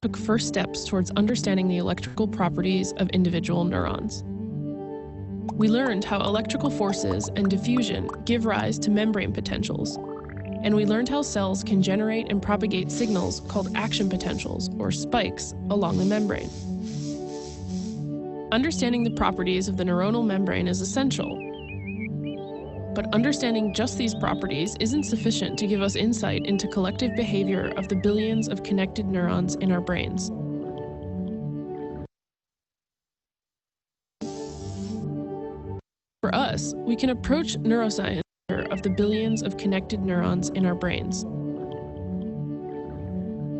took first steps towards understanding the electrical properties of individual neurons. We learned how electrical forces and diffusion give rise to membrane potentials, and we learned how cells can generate and propagate signals called action potentials, or spikes, along the membrane. Understanding the properties of the neuronal membrane is essential, but understanding just these properties isn't sufficient to give us insight into collective behavior of the billions of connected neurons in our brains. For us, we can approach neuroscience of the billions of connected neurons in our brains.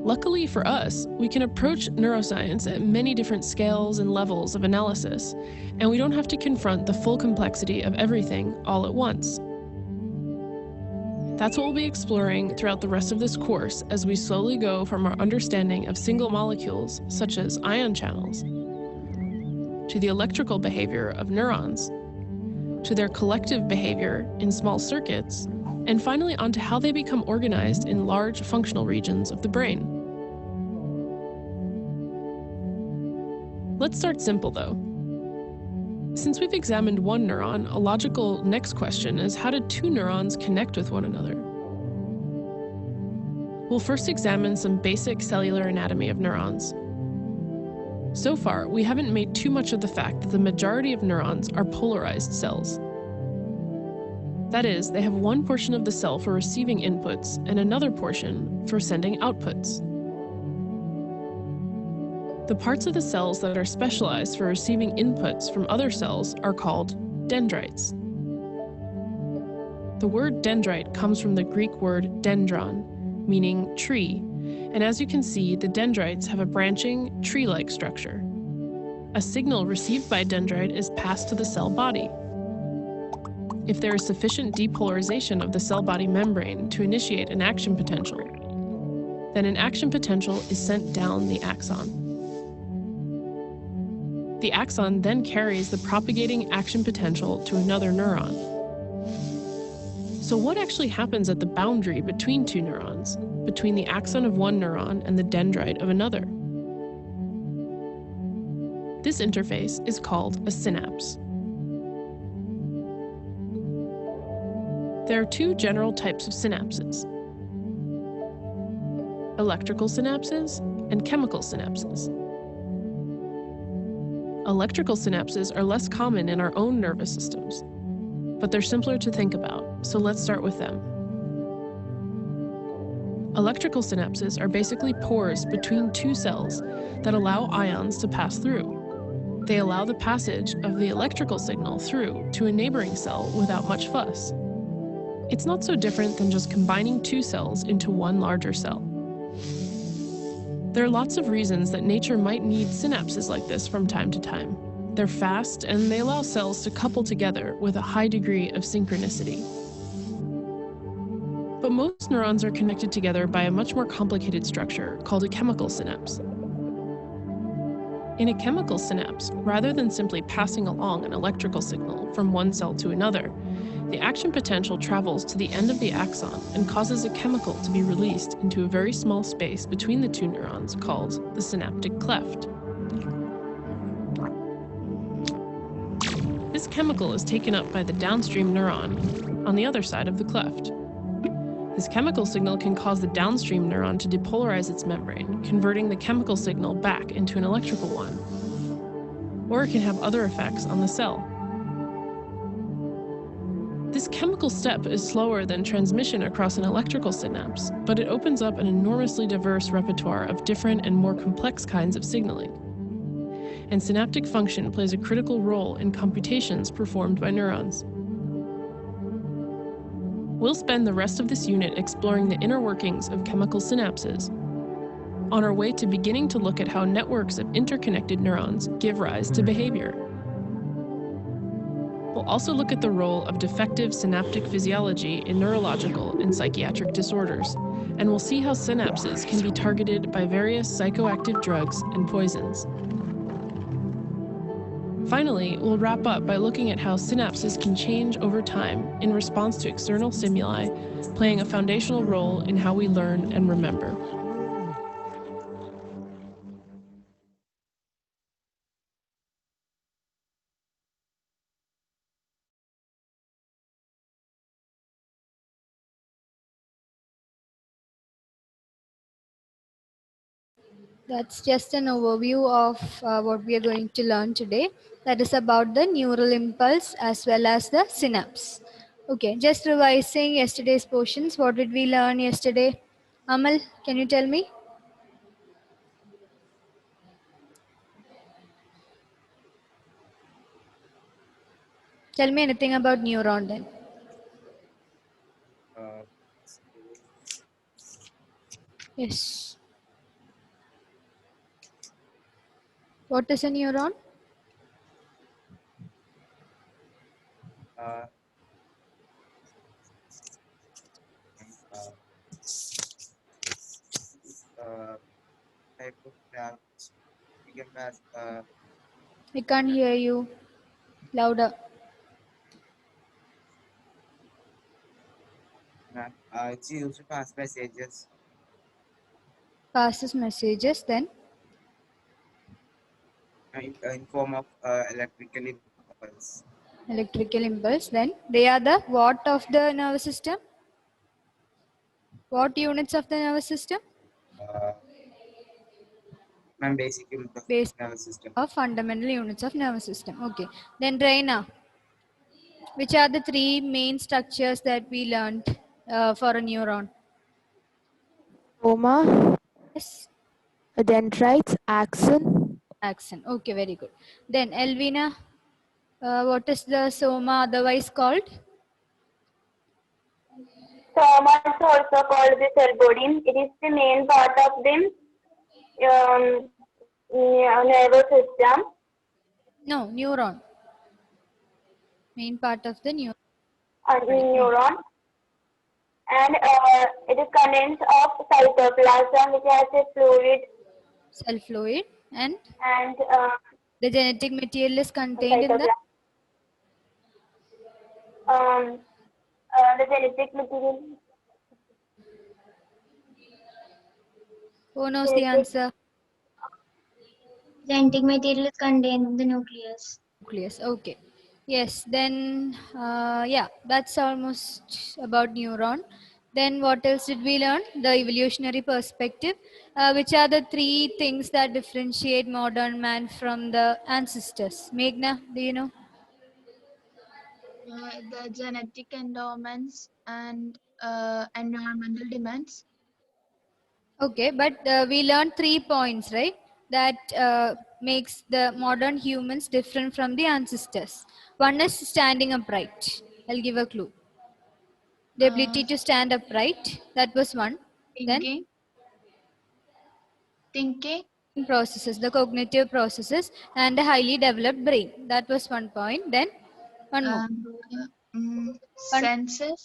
Luckily for us, we can approach neuroscience at many different scales and levels of analysis, and we don't have to confront the full complexity of everything all at once. That's what we'll be exploring throughout the rest of this course as we slowly go from our understanding of single molecules, such as ion channels, to the electrical behavior of neurons, to their collective behavior in small circuits, and finally onto how they become organized in large functional regions of the brain. Let's start simple, though. Since we've examined one neuron, a logical next question is, how do two neurons connect with one another? We'll first examine some basic cellular anatomy of neurons. So far, we haven't made too much of the fact that the majority of neurons are polarized cells. That is, they have one portion of the cell for receiving inputs and another portion for sending outputs. The parts of the cells that are specialized for receiving inputs from other cells are called dendrites. The word dendrite comes from the Greek word dendron, meaning tree, and as you can see, the dendrites have a branching, tree-like structure. A signal received by a dendrite is passed to the cell body. If there is sufficient depolarization of the cell body membrane to initiate an action potential, then an action potential is sent down the axon. The axon then carries the propagating action potential to another neuron. So what actually happens at the boundary between two neurons, between the axon of one neuron and the dendrite of another? This interface is called a synapse. There are two general types of synapses: electrical synapses and chemical synapses. Electrical synapses are less common in our own nervous systems, but they're simpler to think about, so let's start with them. Electrical synapses are basically pores between two cells that allow ions to pass through. They allow the passage of the electrical signal through to a neighboring cell without much fuss. It's not so different than just combining two cells into one larger cell. There are lots of reasons that nature might need synapses like this from time to time. They're fast, and they allow cells to couple together with a high degree of synchronicity. But most neurons are connected together by a much more complicated structure called a chemical synapse. In a chemical synapse, rather than simply passing along an electrical signal from one cell to another, the action potential travels to the end of the axon and causes a chemical to be released into a very small space between the two neurons called the synaptic cleft. This chemical is taken up by the downstream neuron on the other side of the cleft. This chemical signal can cause the downstream neuron to depolarize its membrane, converting the chemical signal back into an electrical one. Or it can have other effects on the cell. This chemical step is slower than transmission across an electrical synapse, but it opens up an enormously diverse repertoire of different and more complex kinds of signaling. And synaptic function plays a critical role in computations performed by neurons. We'll spend the rest of this unit exploring the inner workings of chemical synapses, on our way to beginning to look at how networks of interconnected neurons give rise to behavior. We'll also look at the role of defective synaptic physiology in neurological and psychiatric disorders, and we'll see how synapses can be targeted by various psychoactive drugs and poisons. Finally, we'll wrap up by looking at how synapses can change over time in response to external stimuli, playing a foundational role in how we learn and remember. That's just an overview of what we are going to learn today. That is about the neural impulse as well as the synapse. Okay, just revising yesterday's portions. What did we learn yesterday? Amal, can you tell me? Tell me anything about neuron then. Uh, Yes. What is a neuron? uh, uh, type of graph become as I can't hear you. Louder. it's used to pass messages Passes messages then. in form of electrical impulse. Electrical impulse then. They are the what of the nervous system? What units of the nervous system? Uh, and basic unit of Basic nervous system. of fundamental units of nervous system. Okay. Then Reina, which are the three main structures that we learned for a neuron? Soma, Yes. dendrites, axon, Axon. Okay, very good. Then Elvina, what is the soma otherwise called? Soma is also called the cell body. It is the main part of the nervous system. No, neuron. Main part of the neuron. Neuron, and it is contains of cytoplasm, which has a fluid Cell fluid and and the genetic material is contained in the the genetic material. who knows the answer? Genetic material is contained in the nucleus. Nucleus. Okay. Yes. Then yeah, that's almost about neuron. Then what else did we learn? The evolutionary perspective. Which are the three things that differentiate modern man from the ancestors? Meghna, do you know? The genetic endowments and environmental demands. Okay, but we learned 3 points, right? That makes the modern humans different from the ancestors. One is standing upright. I'll give a clue. The ability to stand upright. That was one. Then Thinking, processes, the cognitive processes, and a highly developed brain. That was one point. Then one more. One, senses,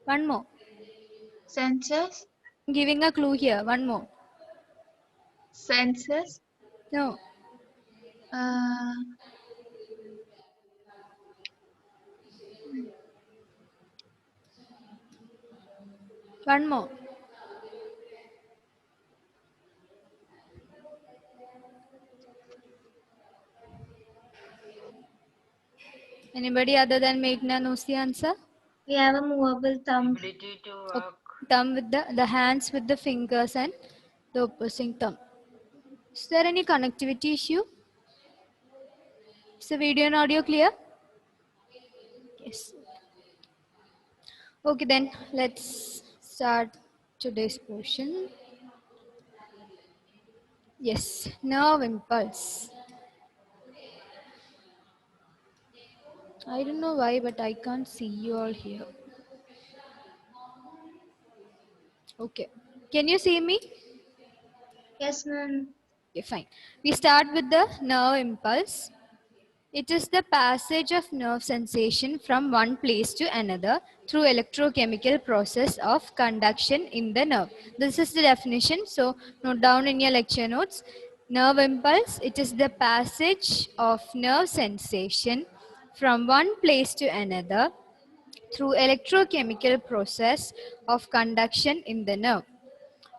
one more. senses, I'm giving a clue here. One more. senses, No. uh, One more. Anybody other than Meghna knows the answer? we have a movable thumb. Ability to walk. Thumb with the hands with the fingers and the opposing thumb. Is there any connectivity issue? Is the video and audio clear? Yes. Okay, then let's start today's portion. Yes, nerve impulse. I don't know why, but I can't see you all here. Okay. Can you see me? Yes, ma'am. Okay, fine. We start with the nerve impulse. It is the passage of nerve sensation from one place to another through electrochemical process of conduction in the nerve. This is the definition. So note down in your lecture notes. Nerve impulse, it is the passage of nerve sensation from one place to another through electrochemical process of conduction in the nerve.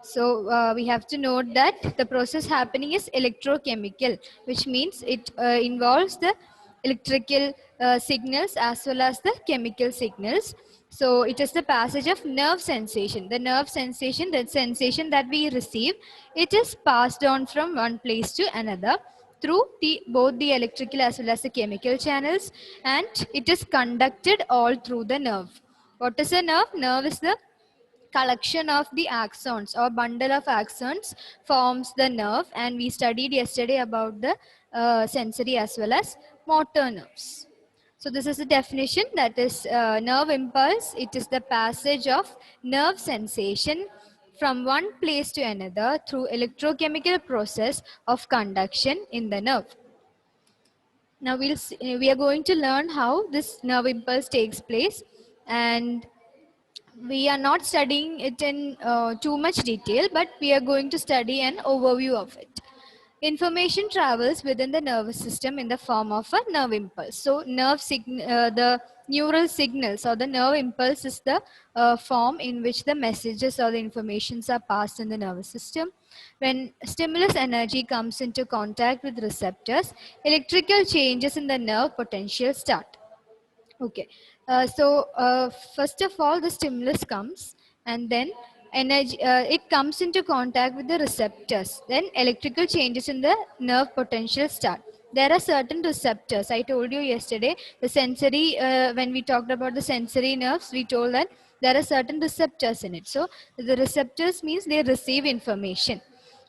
So we have to note that the process happening is electrochemical, which means it involves the electrical signals as well as the chemical signals. So it is the passage of nerve sensation. The nerve sensation, the sensation that we receive, it is passed on from one place to another through both the electrical as well as the chemical channels, and it is conducted all through the nerve. What is a nerve? Nerve is the collection of the axons or bundle of axons forms the nerve, and we studied yesterday about the sensory as well as motor nerves. So this is the definition, that is nerve impulse. It is the passage of nerve sensation from one place to another through electrochemical process of conduction in the nerve. Now we are going to learn how this nerve impulse takes place, and we are not studying it in too much detail, but we are going to study an overview of it. Information travels within the nervous system in the form of a nerve impulse. So the neural signals or the nerve impulse is the form in which the messages or the informations are passed in the nervous system. When stimulus energy comes into contact with receptors, electrical changes in the nerve potential start. Okay, first of all, the stimulus comes, and then energy, it comes into contact with the receptors. Then electrical changes in the nerve potential start. There are certain receptors. I told you yesterday, the sensory, when we talked about the sensory nerves, we told that there are certain receptors in it. So the receptors means they receive information.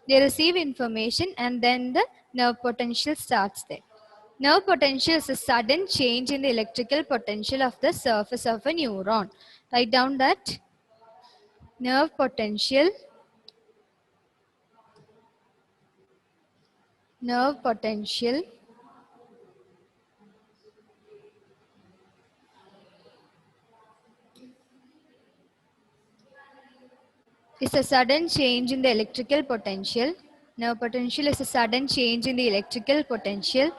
They receive information, and then the nerve potential starts there. Nerve potential is a sudden change in the electrical potential of the surface of a neuron. Write down that. Nerve potential. Nerve potential is a sudden change in the electrical potential. Nerve potential is a sudden change in the electrical potential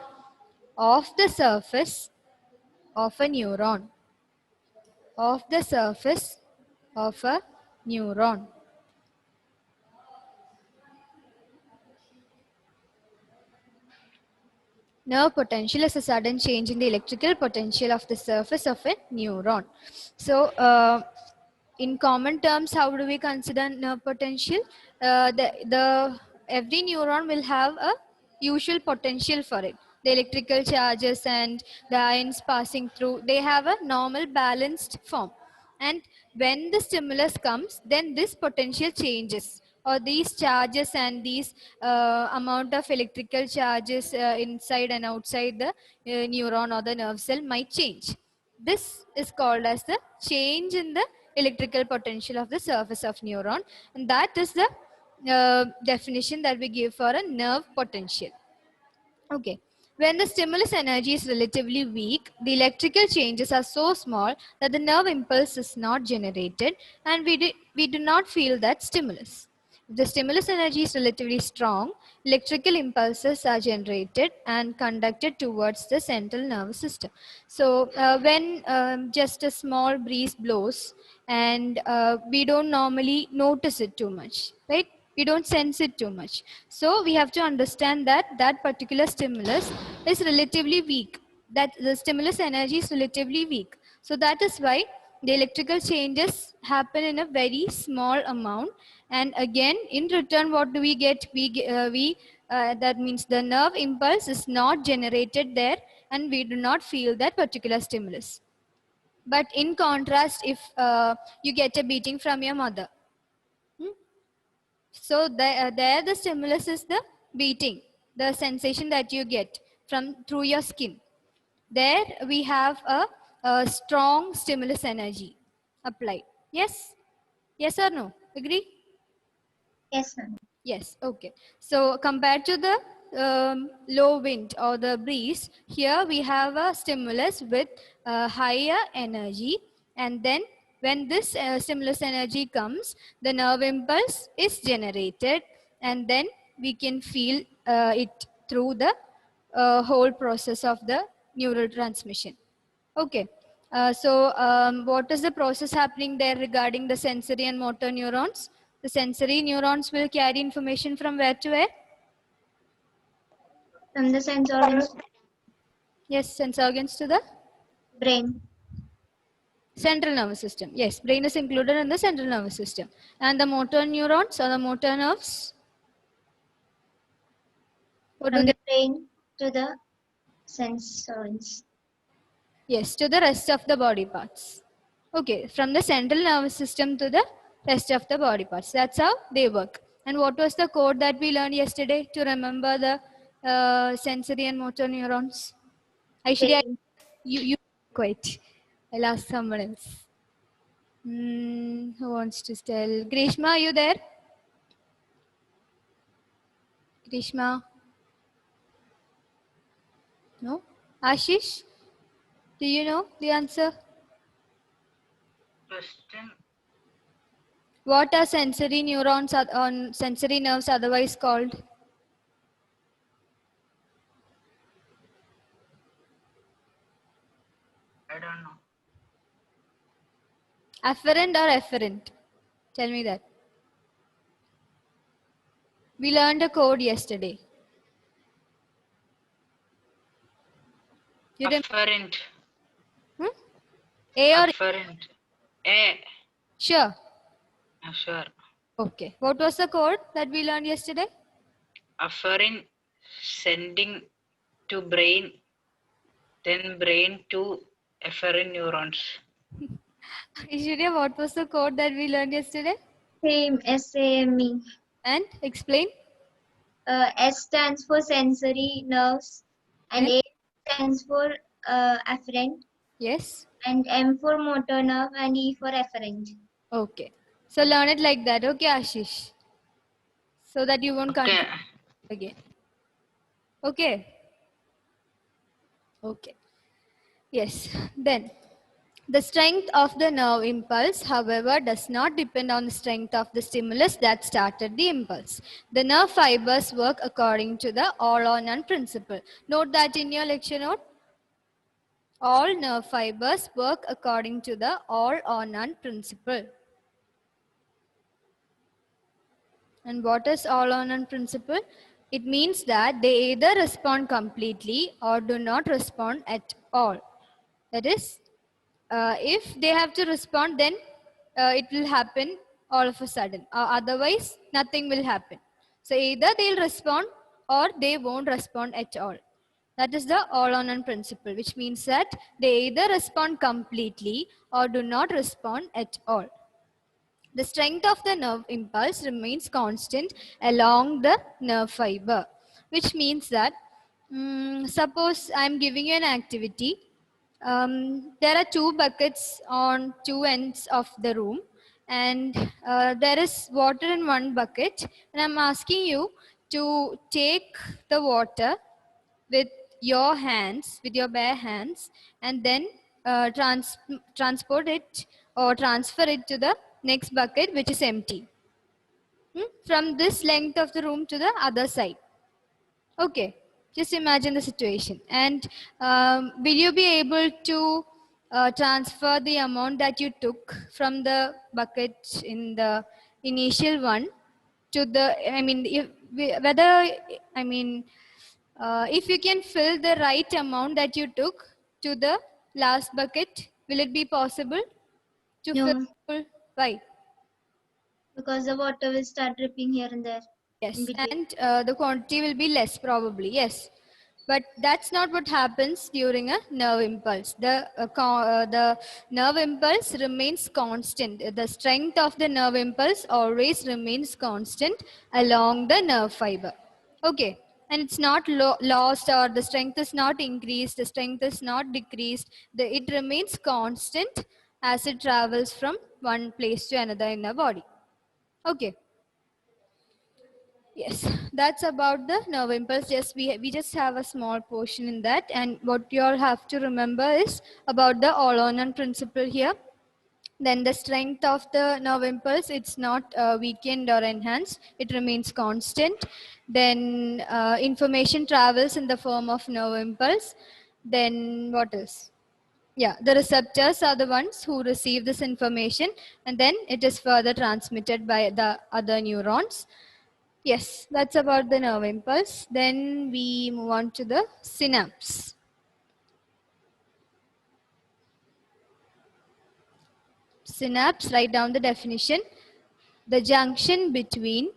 of the surface of a neuron. Of the surface of a neuron. Nerve potential is a sudden change in the electrical potential of the surface of a neuron. So, in common terms, how do we consider nerve potential? Every neuron will have a usual potential for it. The electrical charges and the ions passing through, they have a normal balanced form. And when the stimulus comes, then this potential changes, or these charges and these amount of electrical charges inside and outside the neuron or the nerve cell might change. This is called as the change in the electrical potential of the surface of neuron, and that is the definition that we give for a nerve potential. Okay. When the stimulus energy is relatively weak, the electrical changes are so small that the nerve impulse is not generated, and we do not feel that stimulus. If the stimulus energy is relatively strong, electrical impulses are generated and conducted towards the central nervous system. So when just a small breeze blows, and we don't normally notice it too much, right? We don't sense it too much. So we have to understand that that particular stimulus is relatively weak, that the stimulus energy is relatively weak. So that is why the electrical changes happen in a very small amount, and again in return what do we get? That means the nerve impulse is not generated there, and we do not feel that particular stimulus. But in contrast, if you get a beating from your mother, so there the stimulus is the beating, the sensation that you get through your skin. There we have a strong stimulus energy applied. Yes? Yes or no? Agree? Yes, ma'am. Yes, okay. So compared to the low wind or the breeze, here we have a stimulus with higher energy, and then when this stimulus energy comes, the nerve impulse is generated, and then we can feel it through the whole process of the neural transmission. Okay. What is the process happening there regarding the sensory and motor neurons? The sensory neurons will carry information from where to where? From the sense organs. Yes, sense organs to the Brain. Central nervous system. Yes, brain is included in the central nervous system. And the motor neurons or the motor nerves? What do From they? the brain to the sensories. Yes, to the rest of the body parts. Okay, from the central nervous system to the rest of the body parts. That's how they work. And what was the code that we learned yesterday to remember the sensory and motor neurons? Actually, Same. you quite. I'll ask someone else. Who wants to tell? Grishma, are you there? Grishma? No? Ashish? Do you know the answer? Question. What are sensory neurons on sensory nerves otherwise called? I don't know. Afferent or efferent? Tell me that. We learned a code yesterday. You remember? Afferent. A or Afferent. A. sure? Sure. Okay. What was the code that we learned yesterday? Afferent sending to brain, then brain to efferent neurons. Ishwarya, what was the code that we learned yesterday? Same. SAME. And explain. S stands for sensory nerves, and A stands for afferent, Yes. and M for motor nerve, and E for efferent. Okay. So learn it like that. Okay, Ashish. So that you won't Okay. confuse again. Okay. Okay. Yes. Then the strength of the nerve impulse, however, does not depend on the strength of the stimulus that started the impulse. The nerve fibers work according to the all or none principle. Note that in your lecture note. All nerve fibers work according to the all or none principle. And what is all or none principle? It means that they either respond completely or do not respond at all. That is, if they have to respond, then it will happen all of a sudden. Otherwise, nothing will happen. So either they'll respond or they won't respond at all. That is the all or none principle, which means that they either respond completely or do not respond at all. The strength of the nerve impulse remains constant along the nerve fiber, which means that suppose I'm giving you an activity. There are two buckets on two ends of the room, and there is water in one bucket, and I'm asking you to take the water with your hands, with your bare hands, and then transport it or transfer it to the next bucket, which is empty. From this length of the room to the other side. Okay, just imagine the situation. And will you be able to transfer the amount that you took from the bucket in the initial one to the, if you can fill the right amount that you took to the last bucket, will it be possible to No. fill? Why? Because the water will start dripping here and there. Yes, in between. and the quantity will be less probably, yes. But that's not what happens during a nerve impulse. The nerve impulse remains constant. The strength of the nerve impulse always remains constant along the nerve fiber. Okay, and it's not lost, or the strength is not increased, the strength is not decreased. It remains constant as it travels from one place to another in the body. Okay. Yes, that's about the nerve impulse. Yes, we just have a small portion in that. And what you all have to remember is about the all or none principle here. Then the strength of the nerve impulse, it's not weakened or enhanced. It remains constant. Then information travels in the form of nerve impulse. Then what else? Yeah, the receptors are the ones who receive this information, and then it is further transmitted by the other neurons. Yes, that's about the nerve impulse. Then we move on to the synapse. Synapse, write down the definition. The junction between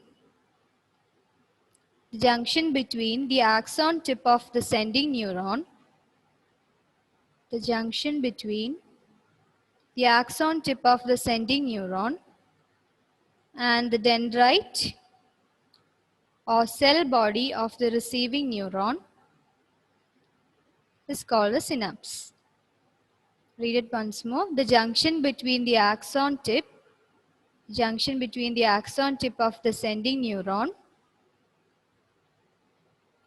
the axon tip of the sending neuron, the junction between the axon tip of the sending neuron and the dendrite or cell body of the receiving neuron is called a synapse. Read it once more. The junction between the axon tip of the sending neuron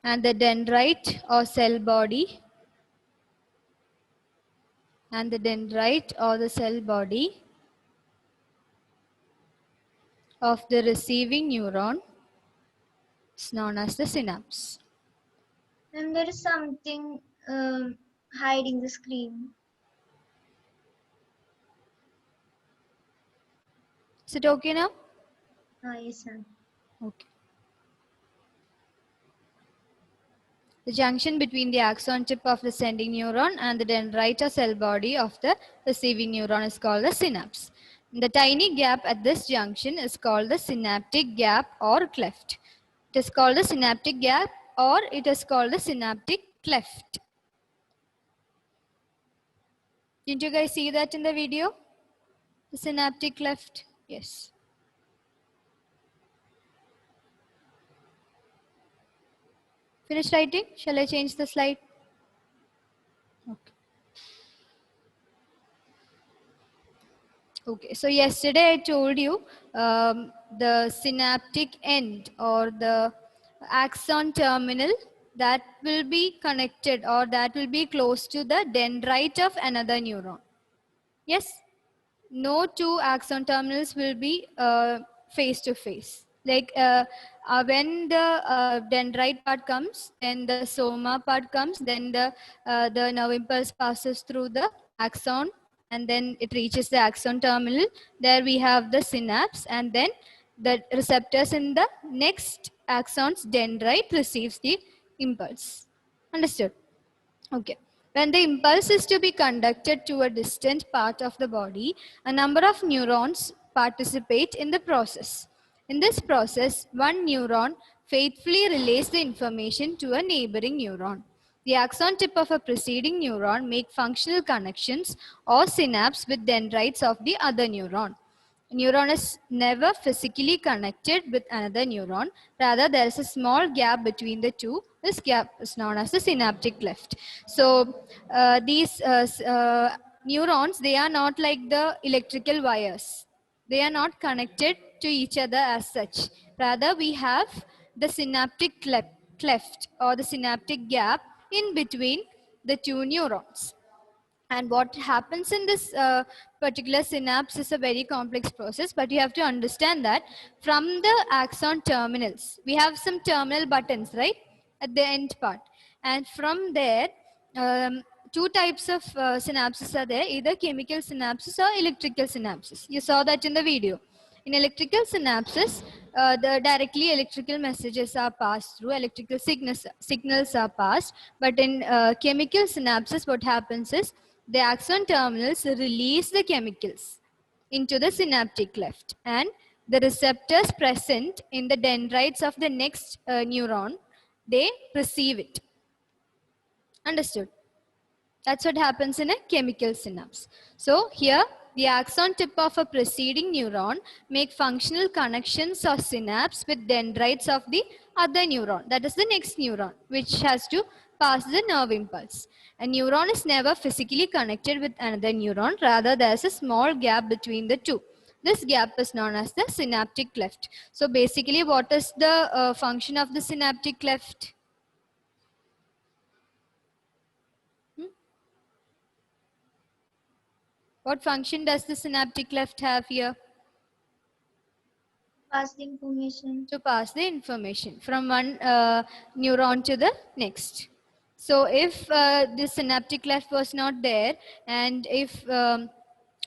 and the dendrite or cell body of the receiving neuron is known as the synapse. And there is something hiding the screen. Is it okay now? Yes, ma'am. Okay. The junction between the axon tip of the sending neuron and the dendrite or cell body of the receiving neuron is called the synapse. The tiny gap at this junction is called the synaptic gap or cleft. It is called the synaptic gap or it is called the synaptic cleft. Didn't you guys see that in the video? The synaptic cleft? Yes. Finish writing? Shall I change the slide? Okay. Okay, so yesterday I told you the synaptic end or the axon terminal that will be connected or that will be close to the dendrite of another neuron. Yes? No two axon terminals will be face to face. Like when the dendrite part comes, then the soma part comes, then the nerve impulse passes through the axon and then it reaches the axon terminal. There we have the synapse and then the receptors in the next axon's dendrite receives the impulse. Understood? Okay. When the impulse is to be conducted to a distant part of the body, a number of neurons participate in the process. In this process, one neuron faithfully relays the information to a neighboring neuron. The axon tip of a preceding neuron make functional connections or synapse with dendrites of the other neuron. A neuron is never physically connected with another neuron. Rather, there is a small gap between the two. This gap is known as the synaptic cleft. So, these neurons, they are not like the electrical wires. They are not connected to each other as such. Rather, we have the synaptic cleft or the synaptic gap in between the two neurons. And what happens in this particular synapse is a very complex process, but you have to understand that from the axon terminals, we have some terminal buttons, right, at the end part. And from there, two types of synapses are there, either chemical synapses or electrical synapses. You saw that in the video. In electrical synapses, the directly electrical messages are passed through, electrical signals are passed. But in chemical synapses, what happens is the axon terminals release the chemicals into the synaptic cleft, and the receptors present in the dendrites of the next neuron, they perceive it. Understood? That's what happens in a chemical synapse. So here, the axon tip of a preceding neuron make functional connections or synapse with dendrites of the other neuron. That is the next neuron, which has to pass the nerve impulse. A neuron is never physically connected with another neuron. Rather, there is a small gap between the two. This gap is known as the synaptic cleft. So basically, what is the function of the synaptic cleft? What function does the synaptic cleft have here? Pass the information. To pass the information from one neuron to the next. So if the synaptic cleft was not there, and if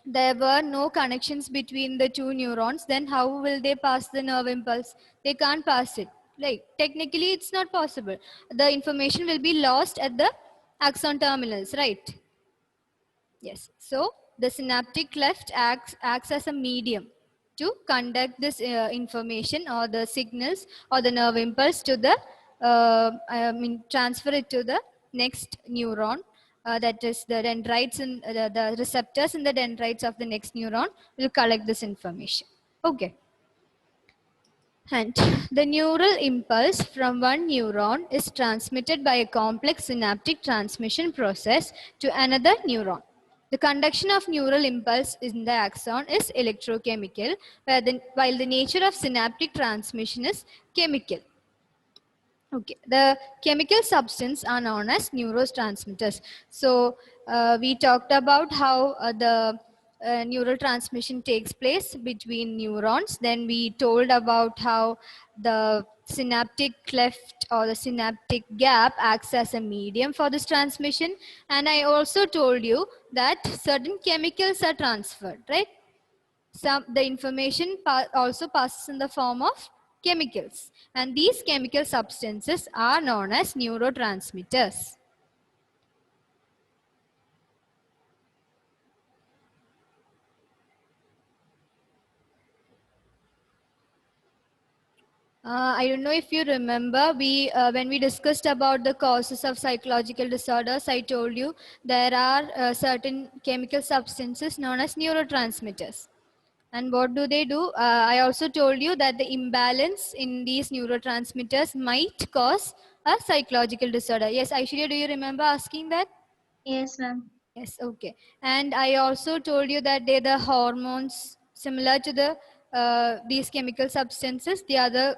there were no connections between the two neurons, then how will they pass the nerve impulse? They can't pass it. Like, technically, it's not possible. The information will be lost at the axon terminals, right? Yes. So the synaptic cleft acts as a medium to conduct this information or the signals or the nerve impulse to the, transfer it to the next neuron. That is the dendrites and the receptors in the dendrites of the next neuron will collect this information. Okay. And the neural impulse from one neuron is transmitted by a complex synaptic transmission process to another neuron. The conduction of neural impulse in the axon is electrochemical, while the nature of synaptic transmission is chemical. Okay, the chemical substance are known as neurotransmitters. So we talked about how the neural transmission takes place between neurons. Then we told about how the synaptic cleft or the synaptic gap acts as a medium for this transmission. And I also told you that certain chemicals are transferred, right? The information also passes in the form of chemicals, and these chemical substances are known as neurotransmitters. I don't know if you remember, when we discussed about the causes of psychological disorders, I told you there are certain chemical substances known as neurotransmitters. And what do they do? I also told you that the imbalance in these neurotransmitters might cause a psychological disorder. Yes, Aishwarya, do you remember asking that? Yes, ma'am. Yes, okay. And I also told you that they're the hormones similar to the these chemical substances. The other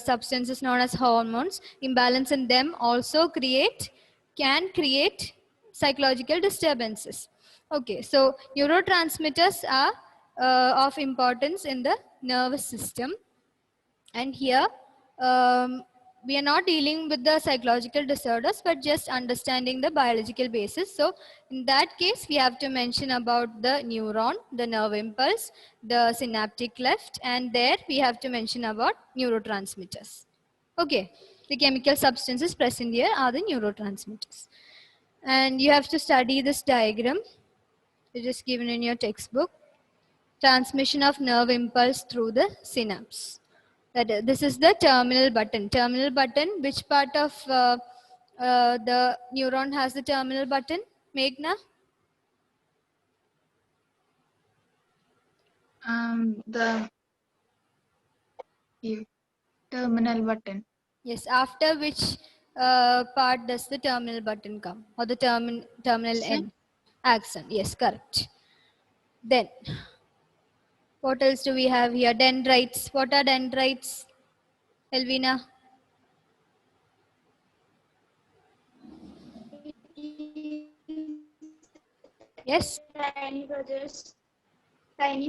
substances known as hormones, imbalance in them also can create psychological disturbances. Okay, so neurotransmitters are of importance in the nervous system. And here we are not dealing with the psychological disorders, but just understanding the biological basis. So in that case, we have to mention about the neuron, the nerve impulse, the synaptic cleft, and there we have to mention about neurotransmitters. Okay, the chemical substances present here are the neurotransmitters. And you have to study this diagram. It is given in your textbook. Transmission of nerve impulse through the synapse. This is the terminal button. Terminal button, which part of the neuron has the terminal button? Meghna? The terminal button. Yes, after which part does the terminal button come? Or the terminal end? Axon, yes, correct. Then, what else do we have here? Dendrites. What are dendrites? Elvina? Yes? Tiny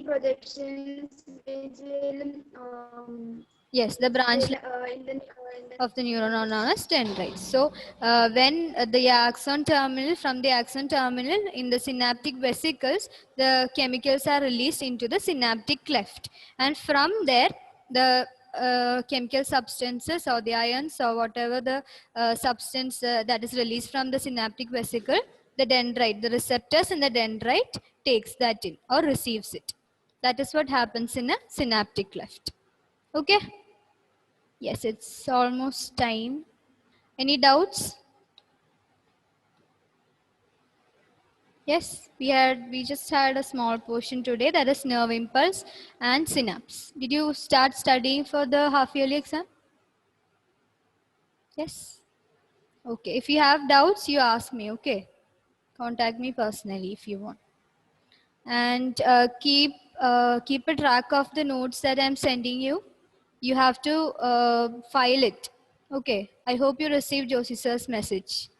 projections which will Yes, the branch of the neuron are known as dendrites. So when the axon terminal, from the axon terminal in the synaptic vesicles, the chemicals are released into the synaptic cleft. And from there, the chemical substances or the ions or whatever the substance that is released from the synaptic vesicle, the dendrite, the receptors in the dendrite takes that in or receives it. That is what happens in a synaptic cleft. Okay? Yes, it's almost time. Any doubts? Yes, we just had a small portion today, that is nerve impulse and synapse. Did you start studying for the half-yearly exam? Yes? Okay, if you have doubts, you ask me, okay? Contact me personally if you want. And keep a track of the notes that I'm sending you. You have to file it. Okay, I hope you received Josie sir's message.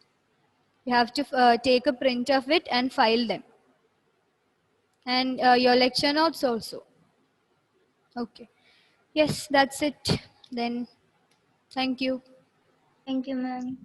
You have to take a print of it and file them. And your lecture notes also. Okay. Yes, that's it. Then, thank you. Thank you, ma'am.